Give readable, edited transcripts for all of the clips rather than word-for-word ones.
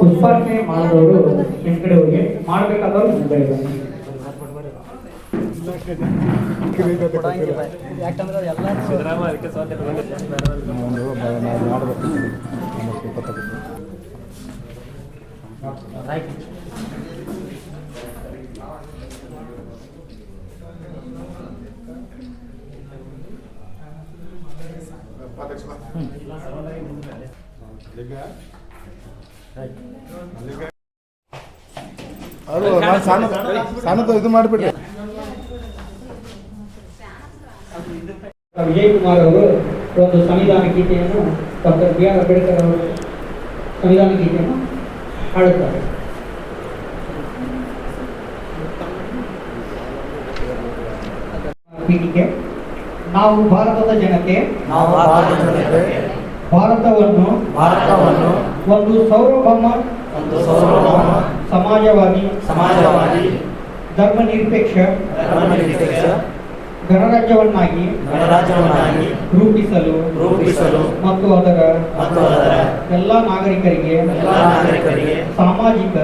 ಉತ್ಪಾದನೆ ಮಾಡಿದವರು ಹಿಂದ್ಗಡೆ ಹೋಗಿ ಮಾಡಬೇಕಾದವರು ಮುಂದೆ ಯಾಕಂದ್ರೆ ಎಲ್ಲ ಸಿದ್ದರಾಮಯ್ಯ ಅದು ಸಾನದ ಇದು ಮಾಡಿಬಿಟ್ರೆ ವಿಜಯ್ ಕುಮಾರ್ ಅವರು ಒಂದು ಸಂವಿಧಾನ ಗೀತೆಯನ್ನು ಡಾಕ್ಟರ್ ಬಿ ಆರ್ ಅಂಬೇಡ್ಕರ್ ಅವರು ಸಂವಿಧಾನ ಗೀತೆಯನ್ನು ಹಾಡುತ್ತಾರೆ. ನಾವು ಭಾರತದ ಜನತೆ ಭಾರತವನ್ನು ಒಂದು ಸಾರ್ವಭೌಮ ಸಮಾಜವಾದಿ ಧರ್ಮನಿರಪೇಕ್ಷ ಗಣರಾಜ್ಯವನ್ನಾಗಿ ರೂಪಿಸಲು ಮತ್ತು ಅದರ ಎಲ್ಲ ನಾಗರಿಕರಿಗೆ ಸಾಮಾಜಿಕ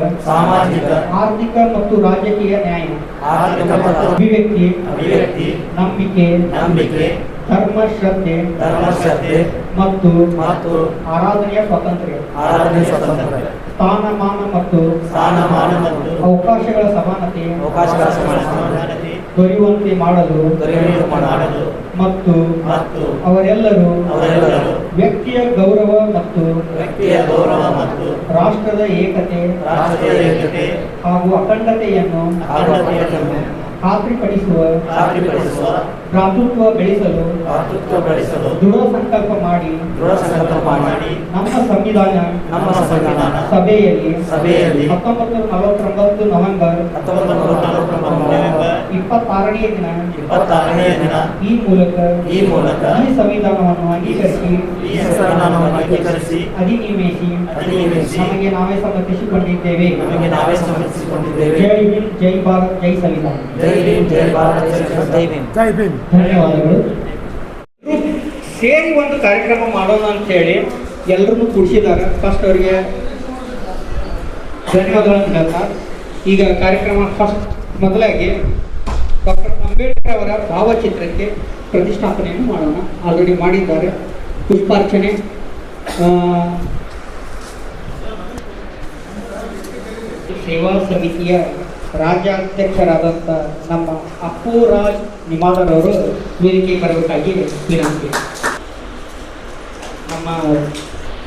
ಆರ್ಥಿಕ ಮತ್ತು ರಾಜಕೀಯ ನ್ಯಾಯ ಅಭಿವ್ಯಕ್ತಿ ನಂಬಿಕೆ ಧರ್ಮ ಶ್ರದ್ಧೆ ಮತ್ತು ಆರಾಧನೆಯ ಸ್ವಾತಂತ್ರ್ಯ ಸ್ಥಾನಮಾನ ಮತ್ತು ಅವಕಾಶಗಳ ಸಮಾನತೆ ದೊರೆಯುವಂತೆ ಮಾಡಲು ಮತ್ತು ಅವರೆಲ್ಲರೂ ವ್ಯಕ್ತಿಯ ಗೌರವ ಮತ್ತು ರಾಷ್ಟ್ರದ ಏಕತೆ ಹಾಗೂ ಅಖಂಡತೆಯನ್ನು ಖಾತ್ರಿಪಡಿಸುವ ಭ್ರಾತೃತ್ವ ಬೆಳೆಸಲು ದೃಢ ಸಂಕಲ್ಪ ಮಾಡಿ ನಮ್ಮ ಸಂವಿಧಾನ ಸಭೆಯಲ್ಲಿ 1949 ನವೆಂಬರ್ 26ನೇ ದಿನ ಈ ಮೂಲಕ ಈ ಸಂವಿಧಾನವನ್ನು ಅಂಗೀಕರಿಸಿ ಅಧಿನಿಯಮಿಸಿ ನಮಗೆ ನಾವೇ ಸಮರ್ಥಿಸಿಕೊಂಡಿದ್ದೇವೆ. ಜೈ ಹಿಂದ್, ಜೈ ಭಾರತ್, ಜೈ ಸಂವಿಧಾನ. ಧನ್ಯವಾದಗಳು. ಸೇರಿ ಒಂದು ಕಾರ್ಯಕ್ರಮ ಮಾಡೋಣ ಅಂತ ಹೇಳಿ ಎಲ್ಲರನ್ನು ಕೂಡಿಸಿದ್ದಾರೆ. ಫಸ್ಟ್ ಅವರಿಗೆ ಧನ್ಯವಾದಗಳನ್ನು ಹೇಳ್ತಾ ಈಗ ಕಾರ್ಯಕ್ರಮ ಫಸ್ಟ್ ಮೊದಲಾಗಿ ಡಾಕ್ಟರ್ ಅಂಬೇಡ್ಕರ್ ಅವರ ಭಾವಚಿತ್ರಕ್ಕೆ ಪ್ರತಿಷ್ಠಾಪನೆಯನ್ನು ಮಾಡೋಣ. ಆಲ್ರೆಡಿ ಮಾಡಿದ್ದಾರೆ. ಪುಷ್ಪಾರ್ಚನೆ ಸೇವಾ ಸಮಿತಿಯ ರಾಜ್ಯಾಧ್ಯಕ್ಷರಾದಂಥ ನಮ್ಮ ಅಪ್ಪುರಾಜ್ ನಿಮಾದರವರು ವೇದಿಕೆ ಬರಬೇಕಾಗಿ ವಿನಂತಿ. ನಮ್ಮ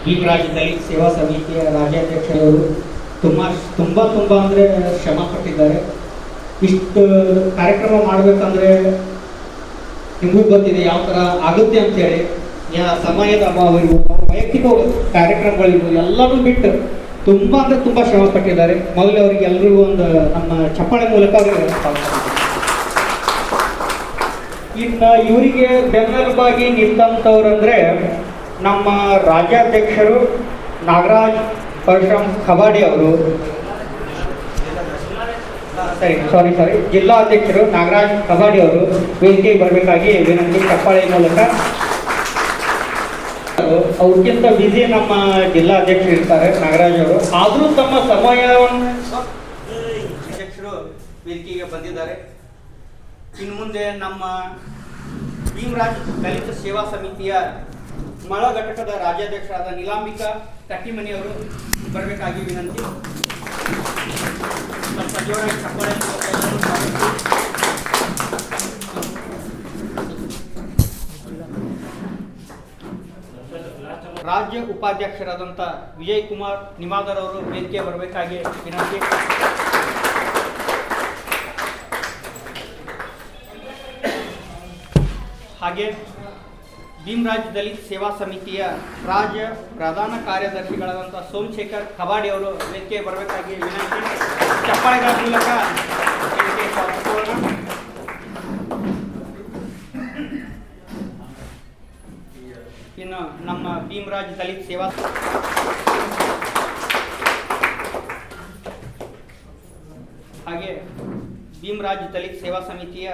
ಭೀಮರಾಜ್ ದಲಿತ ಸೇವಾ ಸಮಿತಿಯ ರಾಜ್ಯಾಧ್ಯಕ್ಷರವರು ತುಂಬ ಅಂದರೆ ಶ್ರಮ ಪಟ್ಟಿದ್ದಾರೆ. ಇಷ್ಟು ಕಾರ್ಯಕ್ರಮ ಮಾಡಬೇಕಂದ್ರೆ ನಿಮಗೂ ಗೊತ್ತಿದೆ ಯಾವ ಥರ ಆಗುತ್ತೆ ಅಂತೇಳಿ. ಸಮಯದ ಅಭಾವ ಇರ್ಬೋದು, ವೈಯಕ್ತಿಕ ಕಾರ್ಯಕ್ರಮಗಳಿರ್ಬೋದು, ಎಲ್ಲರೂ ಬಿಟ್ಟು ತುಂಬ ಅಂದರೆ ತುಂಬ ಶ್ರಮ ಪಟ್ಟಿದ್ದಾರೆ. ಮೊದಲು ಅವರಿಗೆ ಎಲ್ಲರಿಗೂ ಒಂದು ನಮ್ಮ ಚಪ್ಪಾಳೆ ಮೂಲಕ ಇನ್ನು ಇವರಿಗೆ ಬೆನ್ನೆಲುಬಾಗಿ ನಿಂತಂಥವ್ರಂದರೆ ನಮ್ಮ ರಾಜ್ಯಾಧ್ಯಕ್ಷರು ನಾಗರಾಜ್ ಪರಶುರಾಮ್ ಖಬಾಡಿ ಅವರು, ಸಾರಿ ಜಿಲ್ಲಾಧ್ಯಕ್ಷರು ನಾಗರಾಜ್ ಖಬಾಡಿ ಅವರು ವೇದಿಕೆಗೆ ಬರಬೇಕಾಗಿ ವಿನಂತಿ. ಚಪ್ಪಾಳೆ ಮೂಲಕ. ಅವ್ರಿಗಿಂತ ಬಿಸಿ ನಮ್ಮ ಜಿಲ್ಲಾಧ್ಯಕ್ಷರು ಇರ್ತಾರೆ ನಾಗರಾಜ್ ಅವರು, ಆದರೂ ತಮ್ಮ ಸಮಯವನ್ನು ಅಧ್ಯಕ್ಷರು ವೇದಿಕೆಗೆ ಬಂದಿದ್ದಾರೆ. ಇನ್ನು ಮುಂದೆ ನಮ್ಮ ಭೀಮರಾಜ್ ದಲಿತ ಸೇವಾ ಸಮಿತಿಯ ಮಳ ಘಟಕದ ರಾಜ್ಯಾಧ್ಯಕ್ಷರಾದ ನೀಲಾಂಬಿಕಾ ಕಟ್ಟಿಮನಿಯವರು ಬರಬೇಕಾಗಿ ವಿನಂತಿ. ಜೋರಾಗಿ ಚಪ್ಪಾಳೆ. ರಾಜ್ಯ ಉಪಾಧ್ಯಕ್ಷರಾದಂಥ ವಿಜಯ್ ಕುಮಾರ್ ನಿಮಾದರ್ ಅವರು ವೇದಿಕೆ ಬರಬೇಕಾಗಿ ವಿನಂತಿ. ಹಾಗೆ ಭೀಮರಾಜ್ ದಲಿತ ಸೇವಾ ಸಮಿತಿಯ ರಾಜ್ಯ ಪ್ರಧಾನ ಕಾರ್ಯದರ್ಶಿಗಳಾದಂಥ ಸೋಮಶೇಖರ್ ಕಬಾಡಿ ಅವರು ವೇದಿಕೆ ಬರಬೇಕಾಗಿ ವಿನಂತಿ. ಚಪ್ಪಾಳೆಗಳ ಮೂಲಕ ವೇದಿಕೆ ಸ್ವಾಗತಿಸೋಣ. ಇನ್ನು ನಮ್ಮ ಭೀಮರಾಜ್ ದಲಿತ ಸೇವಾ ಹಾಗೆ ಭೀಮರಾಜ್ ದಲಿತ ಸೇವಾ ಸಮಿತಿಯ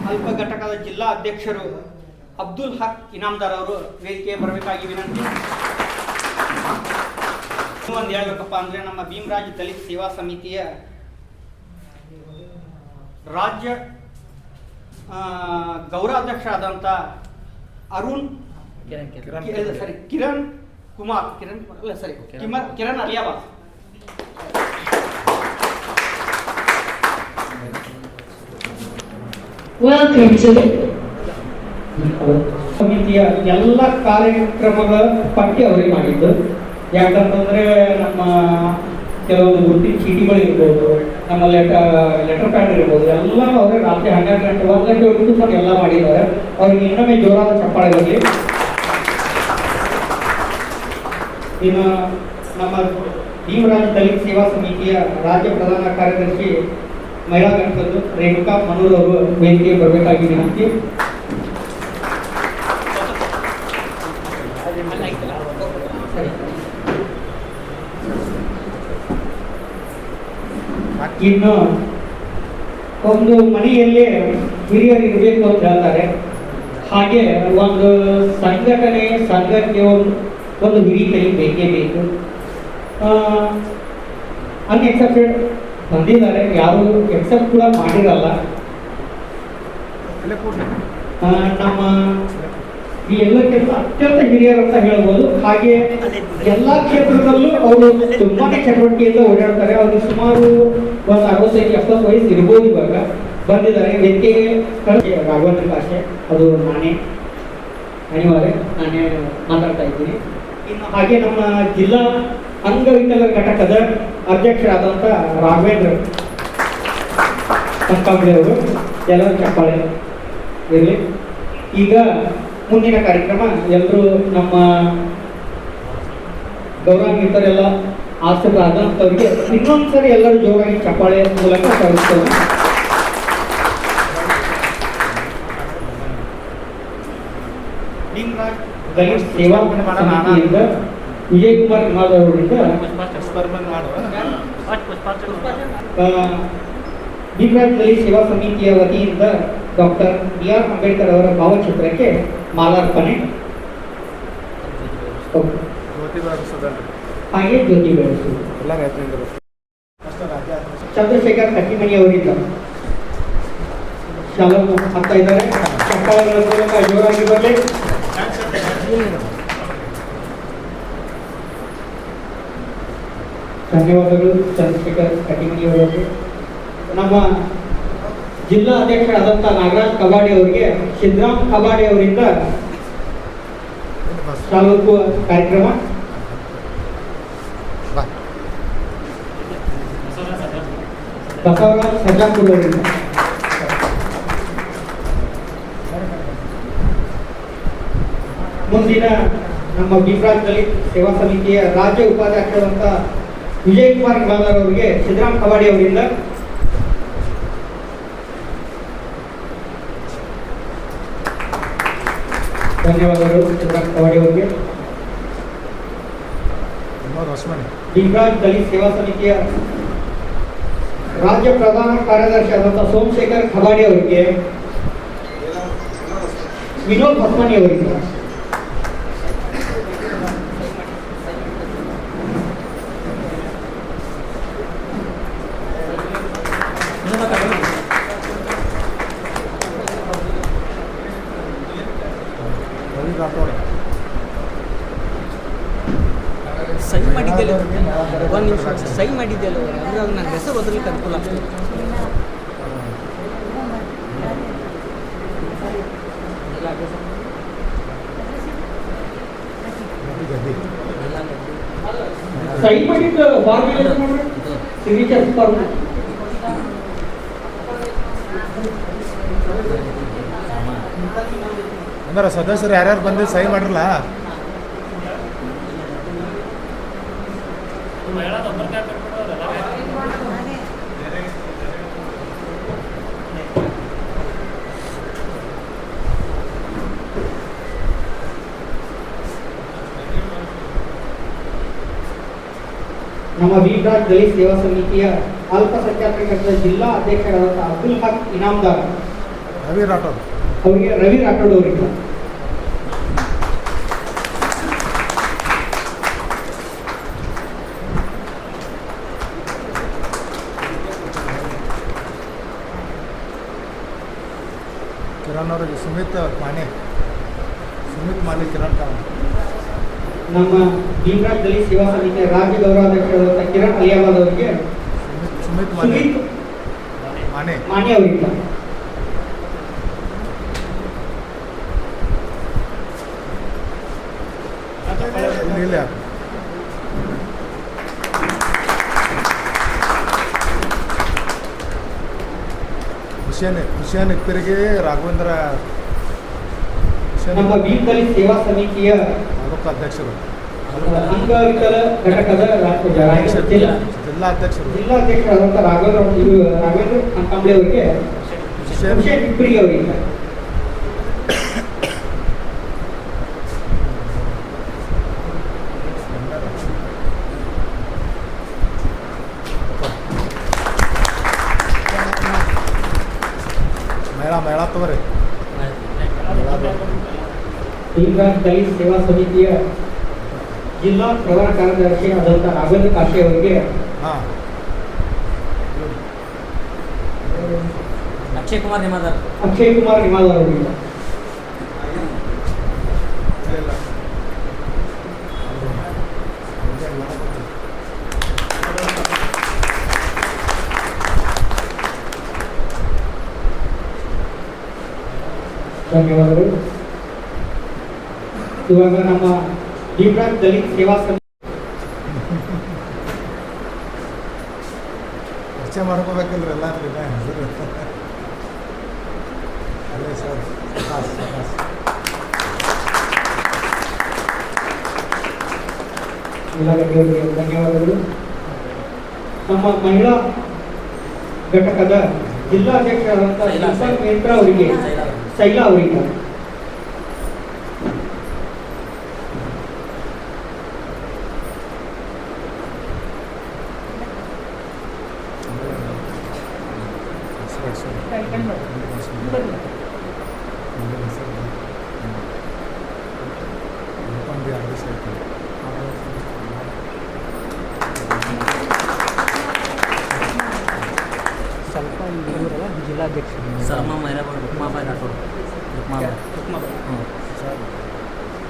ಅಲ್ಪ ಘಟಕದ ಜಿಲ್ಲಾ ಅಧ್ಯಕ್ಷರು ಅಬ್ದುಲ್ ಹಕ್ ಇನಾಮದಾರ್ ಅವರು ವೇದಿಕೆ ಬರಬೇಕಾಗಿ ವಿನಂತಿ. ಒಂದು ಹೇಳ್ಬೇಕಪ್ಪ ಅಂದ್ರೆ ನಮ್ಮ ಭೀಮರಾಜ್ ದಲಿತ ಸೇವಾ ಸಮಿತಿಯ ರಾಜ್ಯ ಗೌರವಾಧ್ಯಕ್ಷರಾದಂಥ ಕಿರಣ್ ಕುಮಾರ್ ಕಿರಣ್ ಅಲಿಯಾಬಾದ್ ಸಮಿತಿಯ ಎಲ್ಲ ಕಾರ್ಯಕ್ರಮಗಳ ಪಟ್ಟಿ ಅವರಿಗೆ ಮಾಡಿದ್ದು. ಯಾಕಂತಂದ್ರೆ ನಮ್ಮ ಕೆಲವೊಂದು ಗುರುತಿನ ಚೀಟಿಗಳು ಇರ್ಬೋದು, ನಮ್ಮ ಲೆಟರ್ ಪ್ಯಾಡ್ ಇರ್ಬೋದು, ಎಲ್ಲ ಅವರೇ ರಾತ್ರಿ 12 ಗಂಟೆ 1 ಗಂಟೆವರೆಗೂ ಸಹ ಎಲ್ಲ ಮಾಡಿದ್ದಾರೆ. ಅವ್ರಿಗೆ ಇನ್ನೊಮ್ಮೆ ಜೋರಾದ ಚಪ್ಪಾಳೆ ಬರಲಿ. ಇನ್ನು ನಮ್ಮ ಭೀಮರಾಜ್ ದಲಿತ ಸೇವಾ ಸಮಿತಿಯ ರಾಜ್ಯ ಪ್ರಧಾನ ಕಾರ್ಯದರ್ಶಿ ಮಹಿಳಾ ಘಟಕದ್ದು ರೇಣುಕಾ ಮನೂರ್ ಅವರು ವೇದಿಕೆ ಬರಬೇಕಾಗಿ ವಿನಂತಿ. ಇನ್ನು ಒಂದು ಮನೆಯಲ್ಲಿ ಹಿರಿಯರು ಇರಬೇಕು ಅಂತ ಹೇಳ್ತಾರೆ. ಹಾಗೆ ಒಂದು ಸಂಘಕ್ಕೆ ಒಂದು ಹಿರಿತೈ ಬೇಕೇ ಬೇಕು. ಅನ್ಎಕ್ಸೆಪ್ಟೆಡ್ ಬಂದಿದ್ದಾರೆ, ಯಾರು ಎಕ್ಸೆಪ್ಟ್ ಕೂಡ ಮಾಡಿರಲ್ಲ. ನಮ್ಮ ಈ ಎಲ್ಲಕ್ಕಿಂತ ಅತ್ಯಂತ ಹಿರಿಯರು ಅಂತ ಹೇಳ್ಬೋದು. ಹಾಗೆ ಎಲ್ಲ ಕ್ಷೇತ್ರದಲ್ಲೂ ಅವರು ತುಂಬಾನೇ ಚಟುವಟಿಕೆಯಿಂದ ಓಡಾಡ್ತಾರೆ. ಅವ್ರಿಗೆ ಸುಮಾರು ಒಂದು 65-70 ವಯಸ್ಸು ಇರ್ಬೋದು. ಇವಾಗ ಬಂದಿದ್ದಾರೆ ವೇದಿಕೆಗೆ. ರಾಘವೇಂದ್ರ ಭಾಷೆ ಅದು ನಾನೇ ಮಾತಾಡ್ತಾ ಇದ್ದೀನಿ. ಇನ್ನು ಹಾಗೆ ನಮ್ಮ ಜಿಲ್ಲಾ ಅಂಗವಿಕಲರ ಘಟಕದ ಅಧ್ಯಕ್ಷರಾದಂಥ ರಾಘವೇಂದ್ರ ಸಂಕಾಂಬಳಿ ಅವರು ಎಲ್ಲರೂ ಚಪ್ಪಾಳೆ ಇರಲಿ. ಈಗ ಮುಂದಿನ ಕಾರ್ಯಕ್ರಮ ಎಲ್ಲರೂ ನಮ್ಮ ಗೌರವಾನ್ವಿತರೆಲ್ಲ ಆಸಕ್ತರಾದಂಥವ್ರಿಗೆ ಇನ್ನೊಂದ್ಸರಿ ಎಲ್ಲರೂ ಜೋರಾಗಿ ಚಪ್ಪಾಳೆ ಮೂಲಕ ಸ್ವಾಗತಿಸೋಣ. ಭೀಮರಾಜ್ ದಲಿತ ಸೇವಾ ಸಮಿತಿಯಿಂದ ವಿಜಯಕುಮಾರ್ ಇನಾಮದಾರ್ ಅವರಿಂದ ಭೀಮರಾಜ್ ದಲಿತ ಸೇವಾ ಸಮಿತಿಯ ವತಿಯಿಂದ ಡಾಕ್ಟರ್ BR ಅಂಬೇಡ್ಕರ್ ಅವರ ಭಾವಚಿತ್ರಕ್ಕೆ ಮಾಲಾರ್ಪಣೆ, ಹಾಗೆ ಜ್ಯೋತಿ ಬೆಳೆಸುವುದು. ಚಂದ್ರಶೇಖರ್ ಕಟ್ಟಿಮನಿ ಅವರಿಂದ ಶಾಲಾ ಹಾಕ್ತಾ ಇದ್ದಾರೆ. ಚಪ್ಪಾಳೆಗಳ ಮೂಲಕ ಜೋರಾಗಿ ಬರಲಿ. ಧನ್ಯವಾದಗಳು ಚಂದ್ರಶೇಖರ್ ಕಟ್ಟಿಮನಿ ಅವರಿಗೆ. ನಮ್ಮ ಜಿಲ್ಲಾ ಅಧ್ಯಕ್ಷರಾದಂಥ ನಾಗರಾಜ್ ಕಬಾಡಿ ಅವರಿಗೆ ಸಿದ್ದರಾಮ್ ಕಬಾಡಿ ಅವರಿಂದ ತಾಲೂಕು ಕಾರ್ಯಕ್ರಮ. ಬಸವರಾಜ್ ಸರ್ಜಾಪುರ ಅವರಿಂದ ಮುಂದಿನ ನಮ್ಮ ಭೀಮರಾಜ್ ದಲಿತ ಸೇವಾ ಸಮಿತಿಯ ರಾಜ್ಯ ಉಪಾಧ್ಯಕ್ಷರಾದಂಥ ವಿಜಯಕುಮಾರ್ ಇನಾಮದಾರ್ ಅವರಿಗೆ ಸಿದ್ದರಾಮ್ ಕಬಾಡಿ ಅವರಿಂದ ಧನ್ಯವಾದಗಳು. ಸಿದ್ದರಾಮ್ ಕಬಾಡಿ ಅವರಿಗೆ. ಭೀಮರಾಜ್ ದಲಿತ ಸೇವಾ ಸಮಿತಿಯ ರಾಜ್ಯ ಪ್ರಧಾನ ಕಾರ್ಯದರ್ಶಿ ಆದಂಥ ಸೋಮಶೇಖರ್ ಕಬಾಡಿ ಅವರಿಗೆ ವಿನೋದ್ ಭಸ್ಮನಿ ಅವರಿಂದ ಸಹಿ ಮಾಡಿದ್ದೆಲ್ಲ ಒಂದು ನಿಮಿಷ ಸಹಿ ಮಾಡಿದ್ದೆಲ್ಲ ಅಂದರೆ ಅದು ನನ್ನ ಹೆಸರು ಓದಲಿಕ್ಕೆ ಅನುಕೂಲ ಆಗ್ತದೆ. ಸಹಿ ಮಾಡಿದ್ದು ಫಾರ್ಮ್ ಸಿಗ್ನೇಚರ್ ಫಾರ್ಮ್ ಅಂದ್ರೆ ಸದಸ್ಯರು ಯಾರ್ಯಾರು ಬಂದು ಸಹಿ ಮಾಡಿರಲ್ಲ ನಮ್ಮ ವೀರರಾಜ್ ದಲಿತ ಸೇವಾ ಸಮಿತಿಯ ಅಲ್ಪಸಂಖ್ಯಾತರ ಜಿಲ್ಲಾ ಅಧ್ಯಕ್ಷರಾದ ಅಬ್ದುಲ್ ಹಕ್ ಇನಾಮ್ದಾರ್ ರವಿ ರಾಠೋಡ್ ಅವರಿಗೆ ರವಿ ರಾಠೋಡ್ ಅವರಿಗೆ ಕಿರಣ್ ಅವ್ರಿಗೆ ಸುಮಿತ್ ಮಾನೆ ಕಿರಣ್ ಕಾರಣ ನಮ್ಮ ಭೀಮರಾಜ್ ದಲಿತ ಸೇವಾ ಸಮಿತಿಯ ರಾಜ್ಯ ಗೌರವಾಧ್ಯಕ್ಷರಾದ ಕಿರಣ್ ಅಲಿಯಾಬಾದ್ ಅವರಿಗೆ ಸುಮಿತ್ ಸುಮಿತ್ ಮಾನೆ ಮಾನೆ ಅವರಿಂದ ಇಲ್ಲ ಹುಷೇನ್ ಇಕ್ಕರಿಗೆ ರಾಘವೇಂದ್ರ ನಮ್ಮ ಭೀಮ್ ದಲಿತ ಸೇವಾ ಸಮಿತಿಯ ತಾಲೂಕು ಅಧ್ಯಕ್ಷರು ಅಂಗವಿಕಲ ಘಟಕದ ಜಿಲ್ಲಾಧ್ಯಕ್ಷರು ಜಿಲ್ಲಾಧ್ಯಕ್ಷರಾದಂಥ ರಾಘವೇಂದ್ರ ಕಂಬಳಿ ಅವರಿಗೆ ಹುಷೇನ್ ಇಬ್ಬರಿಗೆ ಅವರಿಗೆ ಮೇಳ ತಗೋರಿ ಭೀಮರಾಜ್ ದಲಿತ ಸೇವಾ ಸಮಿತಿಯ ಜಿಲ್ಲಾ ಪ್ರಧಾನ ಕಾರ್ಯದರ್ಶಿ ಆದಂಥ ರಾಘವೇಂದ್ರ ಕಾಶಿ ಅವರಿಗೆ ಹಾಂ ಅಕ್ಷಯ್ ಕುಮಾರ್ ನಿಮಾದಾರ್ ಅವರಿಗೆ ಧನ್ಯವಾದಗಳು. ಇವಾಗ ನಮ್ಮ ಭೀಮರಾಜ್ ದಲಿತ ಸೇವಾ ಸಮಿತಿ ಪರಿಚಯ ಮಾಡ್ಕೋಬೇಕಲ್ರಿ ಎಲ್ಲ ಅಲ್ಲೇ ಸರ್ ಎಲ್ಲ ಗಣ್ಯರಿಗೆ ಧನ್ಯವಾದಗಳು. ನಮ್ಮ ಮಹಿಳಾ ಘಟಕದ ಜಿಲ್ಲಾಧ್ಯಕ್ಷರಾದಂಥ ಶಿಲ್ಪಾ ಮೇತ್ರ ಅವರಿಗೆ ಶೈಲಾ ಅವರಿಗೆ ಸ್ವಲ್ಪ ಜಿಲ್ಲಾಧ್ಯಕ್ಷರು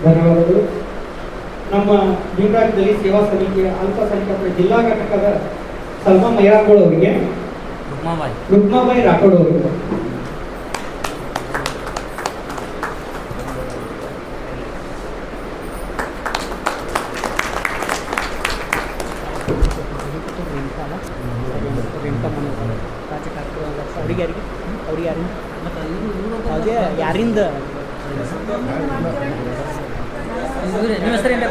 ಧನ್ಯವಾದಗಳು. ನಮ್ಮ ಭೀಮರಾಜ್ ದಲಿತ ಸೇವಾ ಸಮಿತಿಯ ಅಲ್ಪಸಂಖ್ಯಾತರ ಜಿಲ್ಲಾ ಘಟಕದ ಸಲ್ಮಾ ಮೈರಾಗೋಳ್ ಅವರಿಗೆ ರುಕ್ಮಾಬಾಯಿ ರಾಠೋಡ್ ಅವರಿಗೆ ಯಾರಿಂದ ನಿಮ್ಮ ಹೆಸರೇನು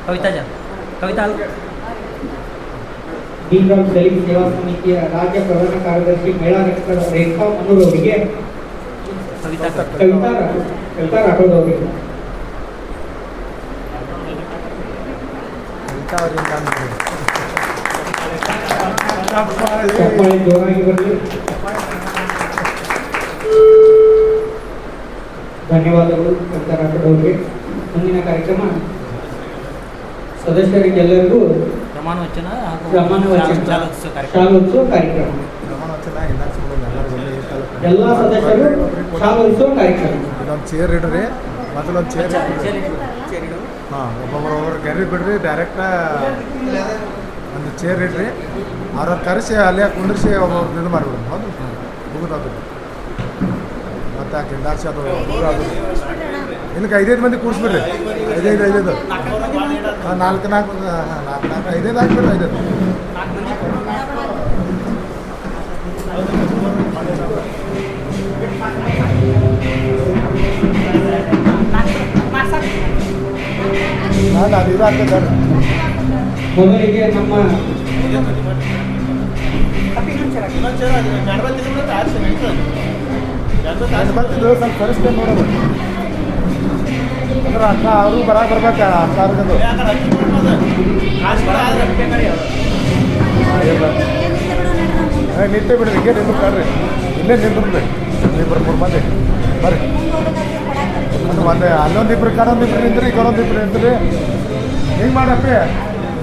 ಕವಿತಾ ಭೀಮರಾಜ್ ದಲಿತ ಸೇವಾ ಸಮಿತಿಯ ರಾಜ್ಯ ಪ್ರಧಾನ ಕಾರ್ಯದರ್ಶಿ ಮಹಿಳಾ ಘಟಕದ ರೇಖಾ ಮನೂರ್ ಅವರಿಗೆ ಕವಿತಾ ರಾಠೋಡ್ ಅವರಿಗೆ ಚಪ್ಪಾಳೆ ಜೋರಾಗಿ ಬರಲಿ. ಧನ್ಯವಾದಗಳು ಕವಿತಾ ರಾಠೋಡ್ ಅವರಿಗೆ. ಮುಂದಿನ ಕಾರ್ಯಕ್ರಮ ಸದಸ್ಯರಿಗೆಲ್ಲರಿಗೂ ಪ್ರಮಾಣ ವಚನ ಶಾಲೋತ್ಸವ ಕಾರ್ಯಕ್ರಮ. ಎಲ್ಲ ಸದಸ್ಯರು ಶಾಲೋತ್ಸವ ಕಾರ್ಯಕ್ರಮ. ಇದೊಂದು ಚೇರ್ ಇಡ್ರಿ, ಮೊದಲೊಂದು ಚೇರ್ ಹಾಂ, ಒಬ್ಬೊಬ್ಬರು ಗೆರಿ ಬಿಡ್ರಿ, ಡೈರೆಕ್ಟ ಒಂದು ಚೇರ್ ಇಡ್ರಿ, ಅವ್ರನ್ನ ಕರೆಸಿ ಅಲ್ಲೇ ಕುಂಡ್ರಿಸಿ ಒಬ್ಬೊಬ್ರು ಇದು ಮಾಡಿಬಿಡ್ರಿ. ಹೌದು ಮುಗಿದೋದು ಮತ್ತು ಆ ಕಿಂದಾರ್ಸಿ ಅದು ಇಲ್ಲಿಗೆ 5-5 ಮಂದಿ ಕೂರಿಸ್ಬಿಡ್ರಿ. 5-5 ಹಾಂ, 4-4 5-5 ಹಾಕ್ಬಿಡ್ರಿ. 5 ಅಲ್ಲ ಅದು ಇದು ಆಗ್ತದೆ ಮೊದಲಿಗೆ ನಮ್ಮ ಬರ್ತಿದ್ದು ಸ್ವಲ್ಪ ಕಳಿಸ್ತೇನೆ ನೋಡೋದು ಅಂದ್ರೆ ಅಕ್ಕ ಅವರು ಬರ್ಬೇಕು ಅಕ್ಕ ಅವ್ರದ್ದು ನಿಂತೆ ಬಿಡ್ರಿ ಹಿಂಗೆ ನಿಂದು ಕಾಡ್ರಿ ಇಲ್ಲೇ ನಿಂದ್ರಿ ಇಬ್ಬರು 3 ಮಂದಿ ಬರ್ರಿ ಒಂದೇ ಅಲ್ಲೊಂದಿಬ್ರು ಕಡೊಂದಿಬ್ರು ನಿಂದ್ರಿ ಕಡೊಂದಿಬ್ರು ನಿಂತ್ರಿ ಹಿಂಗೆ ಮಾಡಪ್ಪಿ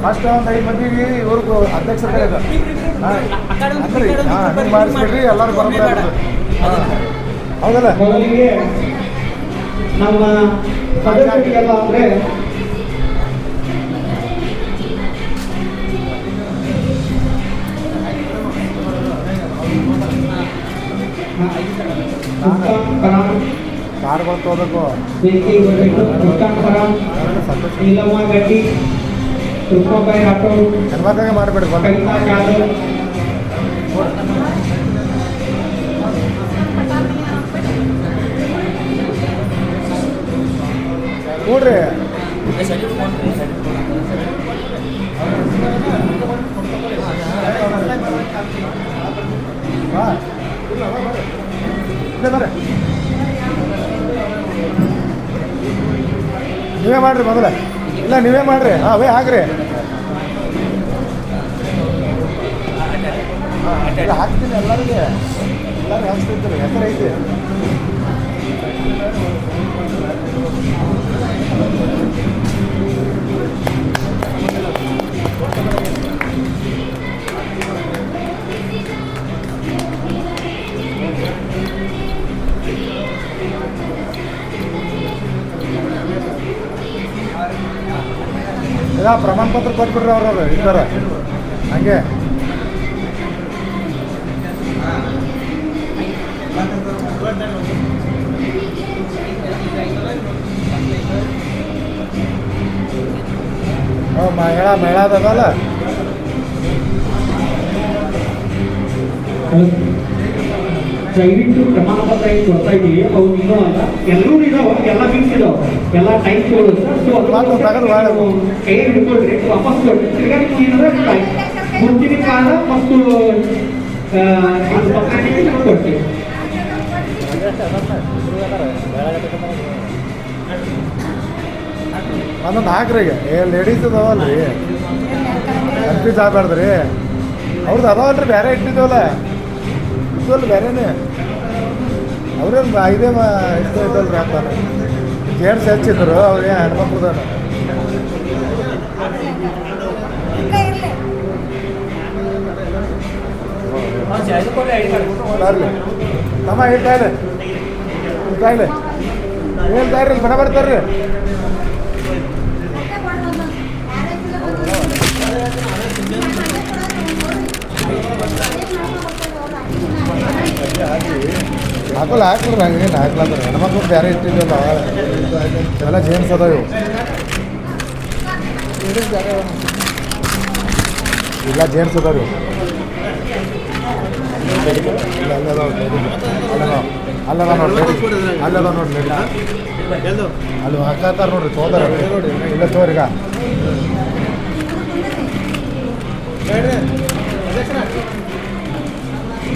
ಫಸ್ಟ್ ಒಂದು 5 ಮಂದಿಗೆ ಇವ್ರಿಗೂ ಅಧ್ಯಕ್ಷರೇ ಇದೆ ಅಂದ್ರಿ ಹಿಂಗೆ ಮಾಡಿಸ್ಬಿಡ್ರಿ ಎಲ್ಲರೂ ಬರೋದು ಹೌದಲ್ಲ ಮೊದಲಿಗೆ ನಮ್ಮ ಸದಸ್ಯರಿಗೆಲ್ಲ ಅಂದರೆ ಕಾರ್ಗಳು ತಗೋಬೇಕು ವೇದಿಕೆಗೆ ಬರಬೇಕು. ಮುಕ್ತಾಂಕರಾಮ್, ನೀಲಮ್ಮ ಗಡ್ಡಿ, ಕೃಷ್ಣಬಾಯಿ ರಾಠೋಡ್, ಹೆಣ್ಮಕ್ಳಿಗೆ ಮಾಡಿಬಿಡ್ರಿ ಕವಿತಾ ಜಾಧವ್, ನೋಡ್ರಿ ಬರ್ರಿ ನೀವೇ ಮಾಡ್ರಿ ಮೊದಲ ಇಲ್ಲ ನೀವೇ ಮಾಡ್ರಿ ಅವೇ ಹಾಕ್ರಿ ಹಾಕ್ತೀನಿ ಎಲ್ಲರಿಗೆ ಎಲ್ಲರೂ ಹಾಕ್ತಿರ್ತೀರಿ ಹೆಸರು ಐತಿ ಇಲ್ಲ ಪ್ರಮಾಣ ಪತ್ರ ಕೊಟ್ಬಿಡ್ರಿ ಅವ್ರವ್ರು ಇದ್ದಾರೆ ಹಂಗೆ ಮೇಳ ಅದಲ್ಲ ದಯವಿಟ್ಟು ಪ್ರಮಾಣ ಪತ್ರ ಏನು ಕೊಡ್ತಾ ಇದ್ದೀವಿ ಅವು ಇನ್ನೂ ಅಲ್ಲ ಎಲ್ಲರೂ ಇದಾವೆ ಎಲ್ಲ ಮಿಕ್ಸ್ ಇದಾವೆ ಎಲ್ಲ ಟೈಪ್ಗಳು ಕೈಯಲ್ಲಿ ಹಿಡ್ಕೊಳ್ರಿ ವಾಪಸ್ ಕೊಡ್ರಿ ತಿರ್ಗಾ ನೀವು ಏನಂದ್ರೆ ಮುಂಚಿನ ಕಾಲ ಮತ್ತು ಕೊಡ್ತೀವಿ ಒಂದೊಂದು ಹಾಕ್ರಿ ಈಗ ಲೇಡೀಸ್ ಅದಾವಲ್ರಿ ಕನ್ಫ್ಯೂಸ್ ಆಗ್ಬಾರ್ದ್ರಿ ಅವ್ರದ್ದು ಅದಾವಲ್ರಿ ಬೇರೆ ಇಟ್ಟಿದ್ದೇವಲ್ಲ ಇದ್ದವಲ್ಲ ಬೇರೆನೇ ಅವ್ರೇನು ಇದೇ ಇಷ್ಟ ಇದ್ದಲ್ರಿ ಅಂತಾನೆ ಜೇಡ್ಸ್ ಹೆಚ್ಚಿದ್ರು ಅವ್ರಿಗೆ ಹೆಣ್ಮಕ್ಳದಾನ ಬರ್ಲಿ ತಮ್ಮ ಹೇಳ್ತಾ ಇಲ್ಲ ಹೇಳ್ತಾ ಇರ್ರಿ ಬಡ ಬರ್ತಾರ್ರಿ ಹಾಕಲ್ಲ ಹಾಕ್ರಿ ನಂಗೆ ಏನು ಹಾಕ್ಲಂದ್ರೆ ಹೆಣ್ಮಕ್ಳು ಬೇರೆ ಇಟ್ಟಿದ್ದಲ್ಲ ಎಲ್ಲ ಜೇಮ್ಸ್ ಅದಾವ ಇವು ಇಲ್ಲ ಜೇಮ್ಸ್ ಅದಾವ ಇವು ಅಲ್ಲದ ನೋಡಿ ಅಲ್ಲದ ನೋಡಿ ಅಲ್ಲಿ ಹಾಕತ್ತಾರ ನೋಡ್ರಿ ತೋದಾರ ಇಲ್ಲ ತೋರಿಗ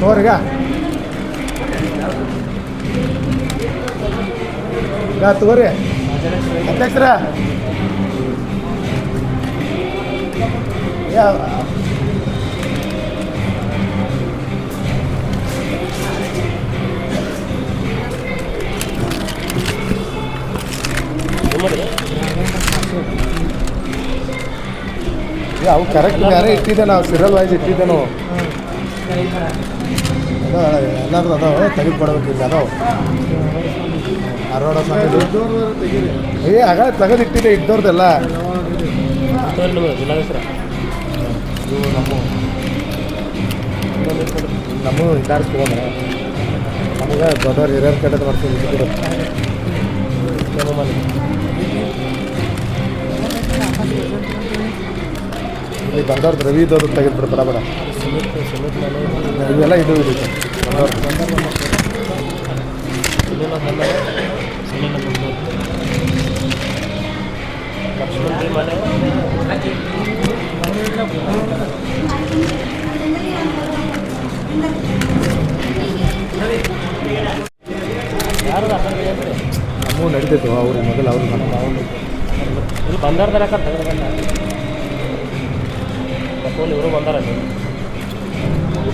ತೋರಿಗ ತಗೋರಿ ಅಧ್ಯಕ್ಷರ ಅವು ಕರೆಕ್ಟ್ ಬೇರೆ ಇಟ್ಟಿದ್ದೆ ನಾವು ಸೀರಿಯಲ್ ವೈಸ್ ಇಟ್ಟಿದ್ದೆ ನಾವು ಎಲ್ಲಾದ್ರೂ ಅದಾವ ತೆಗೆದು ಕೊಡ್ಬೇಕು ಈಗ ಅದಾವ ಅರೋಡ ಆಗ ತೆಗೆದಿಟ್ಟಿದೆ ಇದ್ದವ್ರದ್ದೆಲ್ಲ ಇವು ನಮ್ಮ ಇದಾರಿಸ್ಕೊಂಡ್ರೆ ನಮಗೆ ದೊಡ್ಡವ್ರು ಹಿರಿಯರ ಕಡೆ ಮಾಡ್ತೀವಿ ನಮ್ಮ ಮನೆ ಇಲ್ಲಿ ಬಂದವ್ರದ್ದು ರವಿ ಇದ್ದವ್ರು ತೆಗೆದ್ಬಿಡು ಬಡ ಬಡ ಇವೆಲ್ಲ ಇದು ಇದೆ ಲಕ್ಷ್ಮಣ ಮನೆ ಯಾರು ನಮಗೂ ನಡೀತೈತೆ ಅವ್ರು ಮೊದಲು ಅವ್ರು ಇಲ್ಲಿ ಬಂದಾರ್ದಾರ ತೆಗೆದುಕೊಂಡ ಇವರು ಬಂದಾರ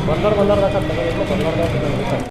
ಬಂದಾರ ತೆಗೆದು ಬಂದಾರ್ದಾಗ